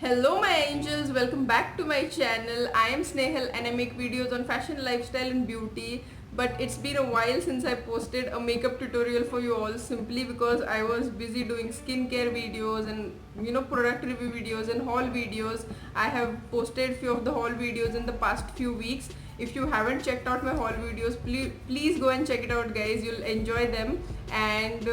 Hello my angels, welcome back to my channel. I am Snehal and I make videos on fashion, lifestyle and beauty. But it's been a while since I posted a makeup tutorial for you all, simply because I was busy doing skincare videos and product review videos and haul videos. I have posted few of the haul videos in the past few weeks. If you haven't checked out my haul videos, please go and check it out guys, you'll enjoy them. And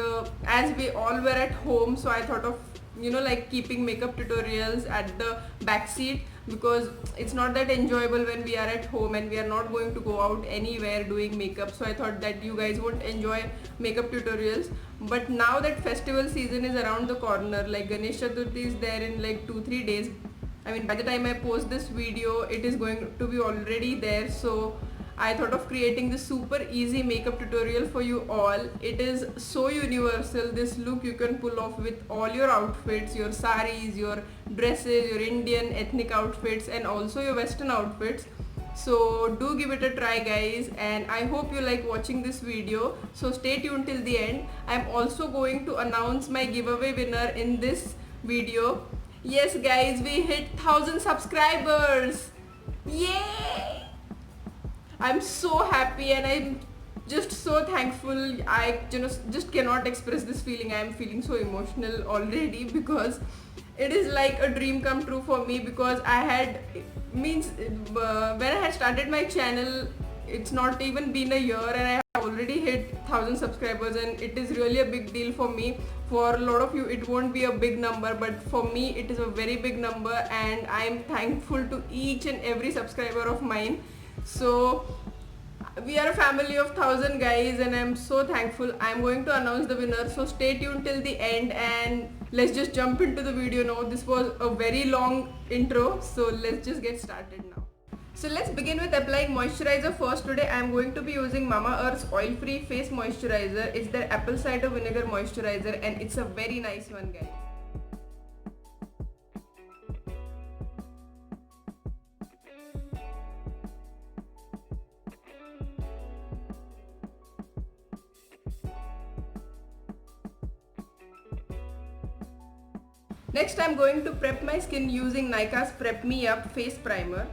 as we all were at home, so I thought of like keeping makeup tutorials at the back seat, because it's not that enjoyable when we are at home and we are not going to go out anywhere doing makeup. So I thought that you guys won't enjoy makeup tutorials. But now that festival season is around the corner, like Ganesh Chaturthi is there in like 2-3 days. I mean, by the time I post this video, it is going to be already there. So I thought of creating this super easy makeup tutorial for you all. It is so universal. This look you can pull off with all your outfits, your saris, your dresses, your Indian ethnic outfits and also your western outfits. So do give it a try guys, and I hope you like watching this video. So stay tuned till the end. I'm also going to announce my giveaway winner in this video. Yes guys, we hit 1000 subscribers. Yay! I'm so happy and I'm just so thankful. I just cannot express this feeling. I am feeling so emotional already because it is like a dream come true for me, because I had when I had started my channel, it's not even been a year and I have already hit 1000 subscribers, and it is really a big deal for me. For a lot of you it won't be a big number, but for me it is a very big number, and I am thankful to each and every subscriber of mine. So we are a family of 1000 guys and I'm so thankful. I'm going to announce the winner, so stay tuned till the end and let's just jump into the video now. This was a very long intro, so let's just get started now. So let's begin with applying moisturizer first. Today I am going to be using Mamaearth's oil free face moisturizer. It's their apple cider vinegar moisturizer and it's a very nice one guys. Next I'm going to prep my skin using Nykaa's Prep Me Up face primer.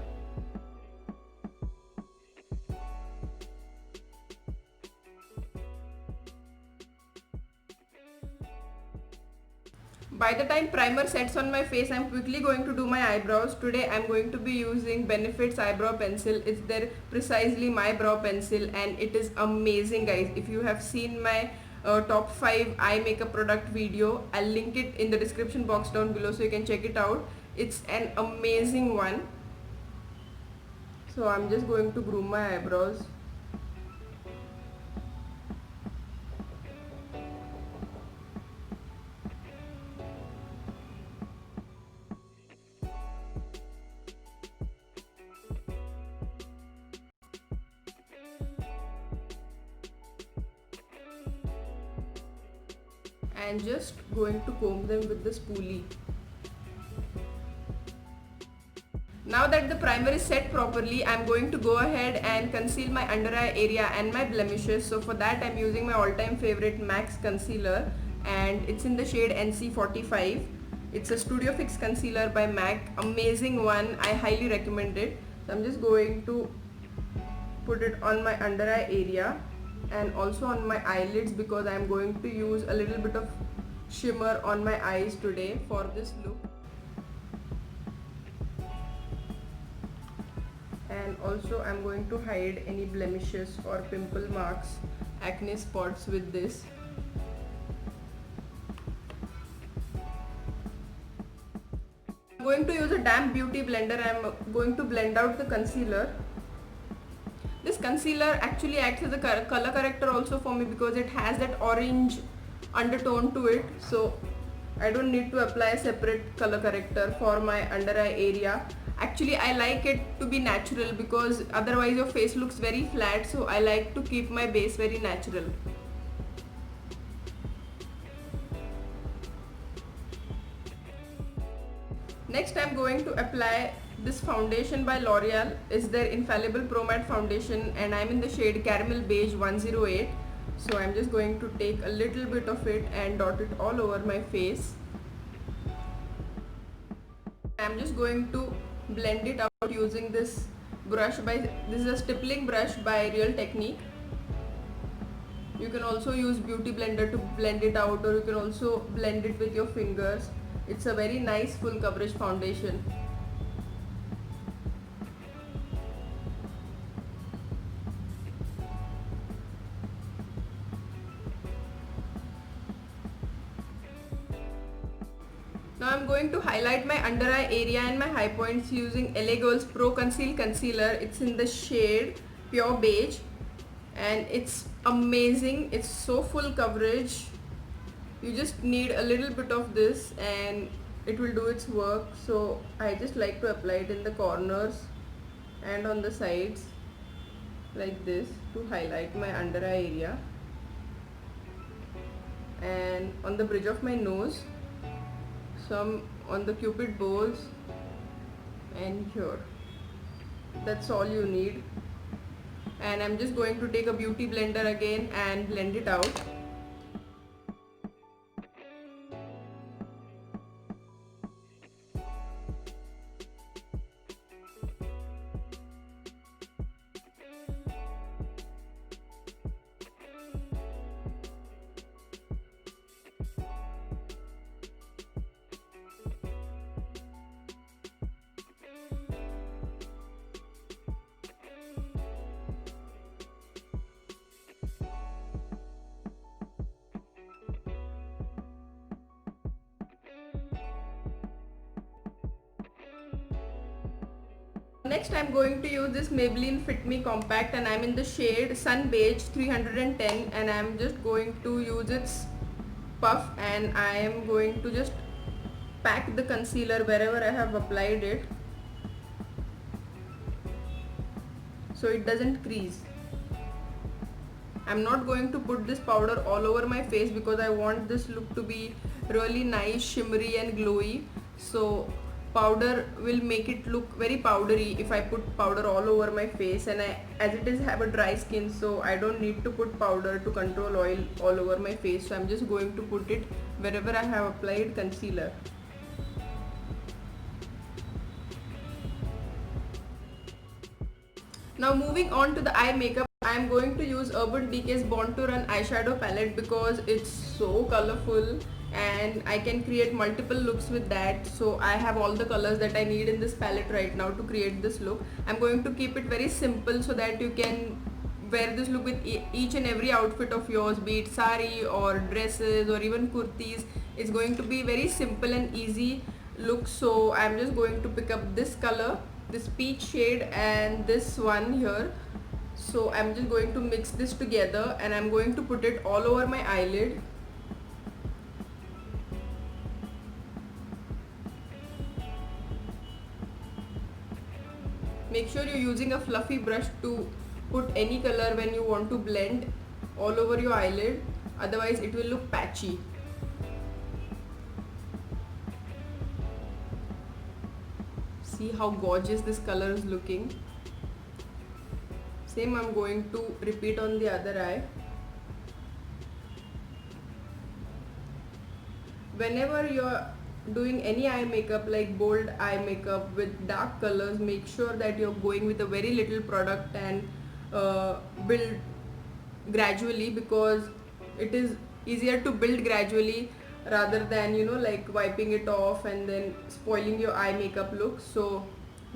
By the time primer sets on my face, I'm quickly going to do my eyebrows. Today I'm going to be using Benefit's eyebrow pencil. It's their Precisely My Brow pencil and it is amazing guys. If you have seen my top 5 eye makeup product video, I'll link it in the description box down below so you can check it out. It's an amazing one. So I'm just going to groom my eyebrows. And just going to comb them with the spoolie. Now that the primer is set properly, I'm going to go ahead and conceal my under eye area and my blemishes. So for that I'm using my all-time favorite MAC's concealer and it's in the shade NC45. It's a Studio Fix concealer by MAC. Amazing one. I highly recommend it. So I'm just going to put it on my under eye area and also on my eyelids, because I'm going to use a little bit of shimmer on my eyes today for this look. And also I'm going to hide any blemishes or pimple marks, acne spots with this. I'm going to use a damp beauty blender. I'm going to blend out the concealer. This concealer actually acts as a color corrector also for me, because it has that orange undertone to it, so I don't need to apply a separate color corrector for my under eye area. Actually I like it to be natural, because otherwise your face looks very flat, so I like to keep my base very natural. Next I'm going to apply this foundation by L'Oreal. Is their Infallible Pro Matte foundation and I'm in the shade Caramel Beige 108. So I'm just going to take a little bit of it and dot it all over my face. I'm just going to blend it out using this brush this is a stippling brush by Real Technique. You can also use beauty blender to blend it out, or you can also blend it with your fingers. It's a very nice full coverage foundation. Now I'm going to highlight my under eye area and my high points using LA Girls Pro Conceal Concealer. It's in the shade Pure Beige and it's amazing. It's so full coverage. You just need a little bit of this and it will do its work. So I just like to apply it in the corners and on the sides like this to highlight my under eye area, and on the bridge of my nose, some on the cupid bows, and here. That's all you need. And I'm just going to take a beauty blender again and blend it out. Next I'm going to use this Maybelline Fit Me Compact, and I'm in the shade Sun Beige 310, and I'm just going to use its puff, and I am going to just pack the concealer wherever I have applied it so it doesn't crease. I'm not going to put this powder all over my face because I want this look to be really nice, shimmery and glowy. So powder will make it look very powdery if I put powder all over my face, and I, as it is, have a dry skin, so I don't need to put powder to control oil all over my face. So I'm just going to put it wherever I have applied concealer. Now moving on to the eye makeup, I am going to use Urban Decay's Born to Run eyeshadow palette because it's so colorful and I can create multiple looks with that. So I have all the colors that I need in this palette right now to create this look. I'm going to keep it very simple so that you can wear this look with each and every outfit of yours, be it sari or dresses or even kurtis. It's going to be very simple and easy look. So I'm just going to pick up this color, this peach shade, and this one here. So I'm just going to mix this together and I'm going to put it all over my eyelid. Make sure you're using a fluffy brush to put any color when you want to blend all over your eyelid, otherwise it will look patchy. See how gorgeous this color is looking. Same I'm going to repeat on the other eye. Whenever you're doing any eye makeup, like bold eye makeup with dark colors, make sure that you're going with a very little product and build gradually, because it is easier to build gradually rather than, you know, like wiping it off and then spoiling your eye makeup look. So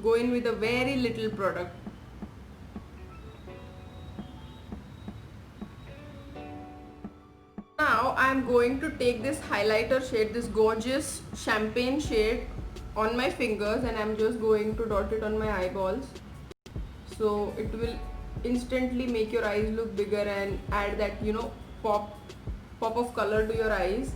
go in with a very little product. Now I'm going to take this highlighter shade, this gorgeous champagne shade, on my fingers, and I'm just going to dot it on my eyeballs. So it will instantly make your eyes look bigger and add that, you know, pop of color to your eyes.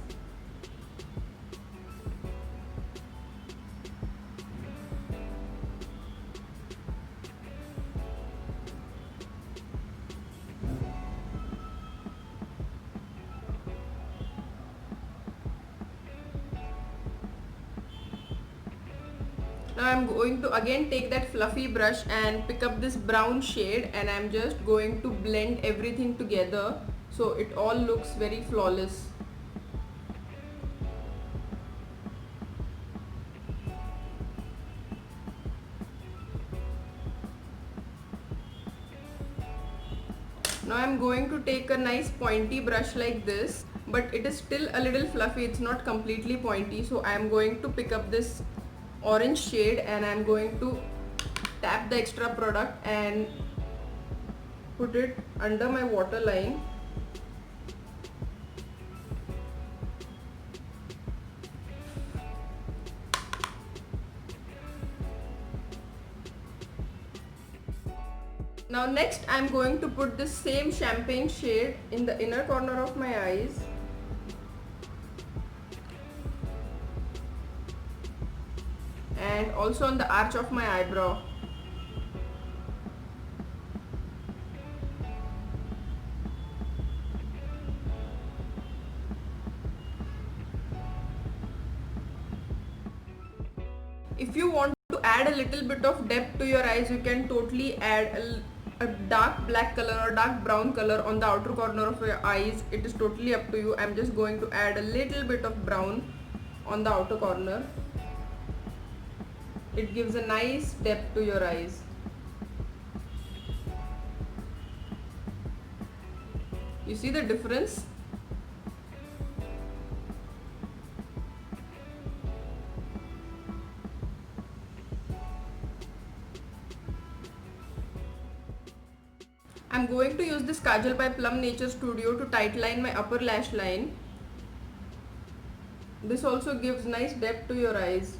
Now I'm going to again take that fluffy brush and pick up this brown shade, and I'm just going to blend everything together so it all looks very flawless. Now I'm going to take a nice pointy brush like this, but it is still a little fluffy, it's not completely pointy. So I'm going to pick up this orange shade and I'm going to tap the extra product and put it under my waterline. Now next I'm going to put this same champagne shade in the inner corner of my eyes. And also on the arch of my eyebrow. If you want to add a little bit of depth to your eyes, you can totally add a dark black color or dark brown color on the outer corner of your eyes. It is totally up to you. I'm just going to add a little bit of brown on the outer corner. It gives a nice depth to your eyes. You see the difference? I'm going to use this Kajal by Plum Nature Studio to tightline my upper lash line. This also gives nice depth to your eyes.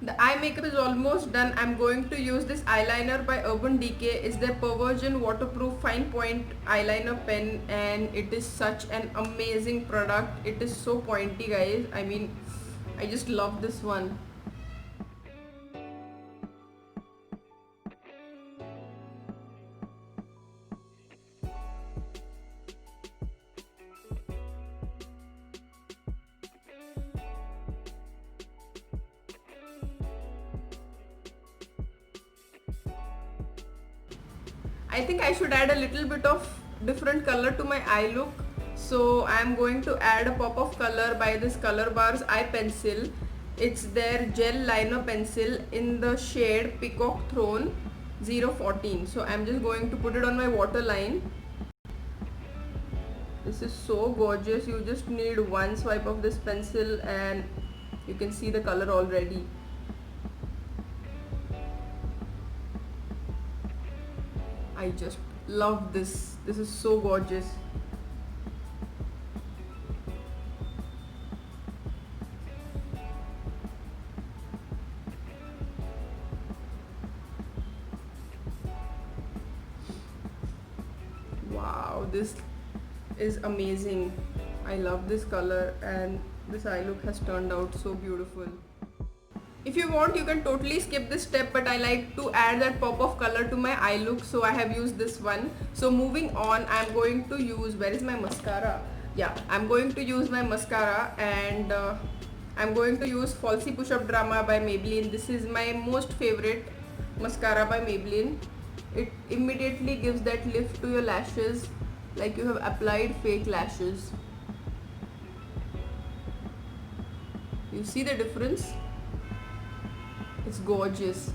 The eye makeup is almost done. I'm going to use this eyeliner by Urban Decay. It's their Perversion waterproof fine point eyeliner pen and it is such an amazing product. It is so pointy, guys. I mean, I just love this one. I think I should add a little bit of different color to my eye look. So I am going to add a pop of color by this Color Bars eye pencil. It's their gel liner pencil in the shade Peacock Throne 014. So I'm just going to put it on my waterline. This is so gorgeous. You just need one swipe of this pencil and you can see the color already. I just love this. This is so gorgeous. Wow, this is amazing. I love this color and this eye look has turned out so beautiful. If you want, you can totally skip this step, but I like to add that pop of color to my eye look, so I have used this one. So moving on, I'm going to use, where is my mascara? Yeah, I'm going to use my mascara and I'm going to use Falsy Push Up Drama by Maybelline. This is my most favorite mascara by Maybelline. It immediately gives that lift to your lashes, like you have applied fake lashes. You see the difference? It's gorgeous.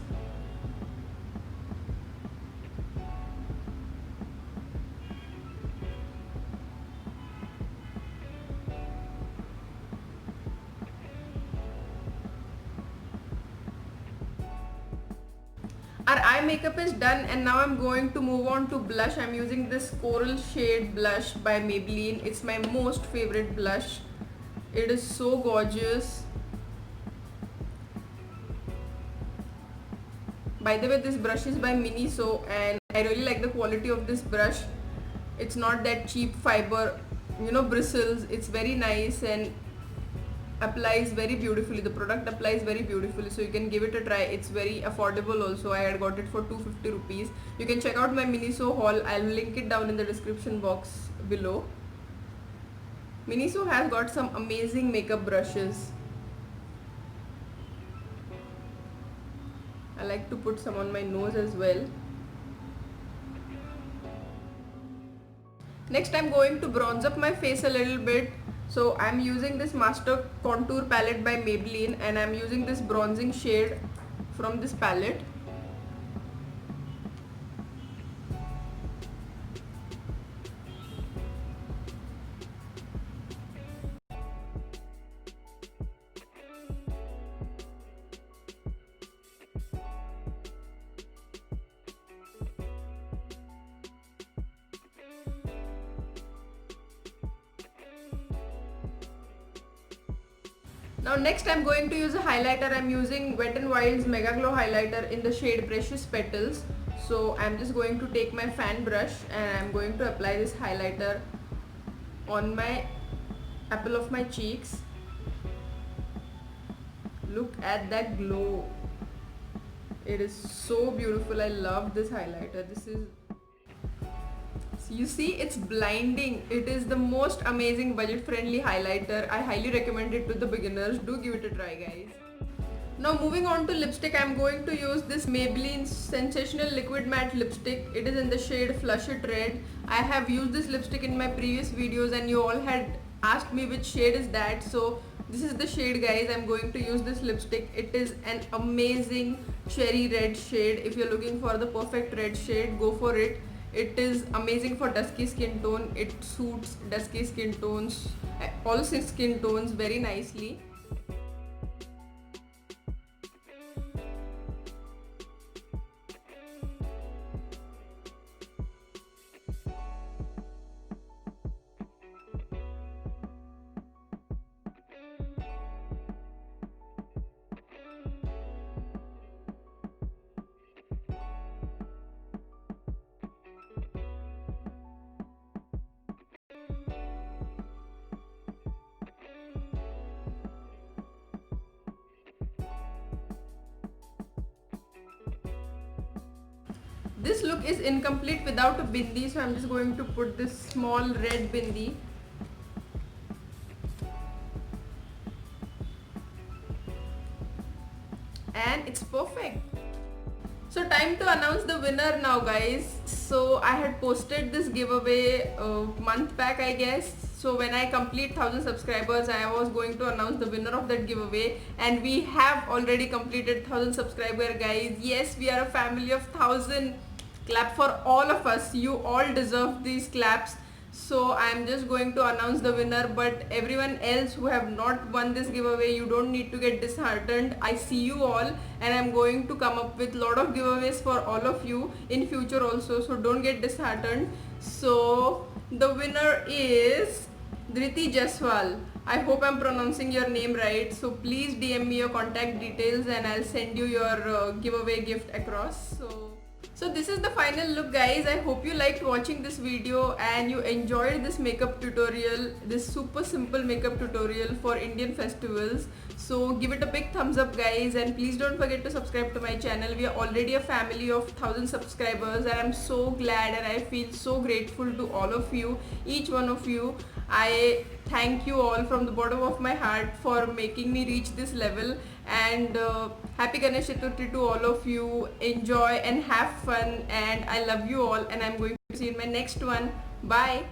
Our eye makeup is done and now I'm going to move on to blush. I'm using this Coral Shade blush by Maybelline. It's my most favorite blush. It is so gorgeous. By the way, this brush is by Miniso and I really like the quality of this brush. It's not that cheap fiber, bristles. It's very nice and applies very beautifully. The product applies very beautifully, so you can give it a try. It's very affordable also. I had got it for 250 rupees. You can check out my Miniso haul. I'll link it down in the description box below. Miniso has got some amazing makeup brushes. I like to put some on my nose as well. Next, I'm going to bronze up my face a little bit. So I'm using this Master Contour palette by Maybelline, and I'm using this bronzing shade from this palette. Now next I'm going to use a highlighter. I'm using Wet n Wild's Mega Glow highlighter in the shade Precious Petals. So I'm just going to take my fan brush and I'm going to apply this highlighter on my apple of my cheeks. Look at that glow. It is so beautiful. I love this highlighter. You see, it's blinding. It is the most amazing budget friendly highlighter. I highly recommend it to the beginners. Do give it a try, guys. Now moving on to lipstick, I'm going to use this Maybelline Sensational Liquid Matte Lipstick. It is in the shade Flush It Red. I have used this lipstick in my previous videos and you all had asked me which shade is that. So this is the shade, guys. I'm going to use this lipstick. It is an amazing cherry red shade. If you're looking for the perfect red shade, go for it. It is amazing for dusky skin tone. It suits dusky skin tones, all skin tones very nicely. This look is incomplete without a bindi, so I'm just going to put this small red bindi. And it's perfect. So time to announce the winner now, guys. So I had posted this giveaway a month back, I guess. So when I complete 1000 subscribers, I was going to announce the winner of that giveaway, and we have already completed 1000 subscriber, guys. Yes, we are a family of 1000. Clap for all of us. You all deserve these claps. So I'm just going to announce the winner, but everyone else who have not won this giveaway, you don't need to get disheartened. I see you all, and I'm going to come up with lot of giveaways for all of you in future also, so don't get disheartened. So the winner is Dhriti Jaswal. I hope I'm pronouncing your name right. So please DM me your contact details and I'll send you your giveaway gift across. So this is the final look, guys. I hope you liked watching this video and you enjoyed this makeup tutorial, this super simple makeup tutorial for Indian festivals. So give it a big thumbs up, guys, and please don't forget to subscribe to my channel. We are already a family of 1000 subscribers and I'm so glad and I feel so grateful to all of you, each one of you. I thank you all from the bottom of my heart for making me reach this level, and happy Ganesh Chaturthi to all of you. Enjoy and have fun, and I love you all, and I'm going to see you in my next one. Bye.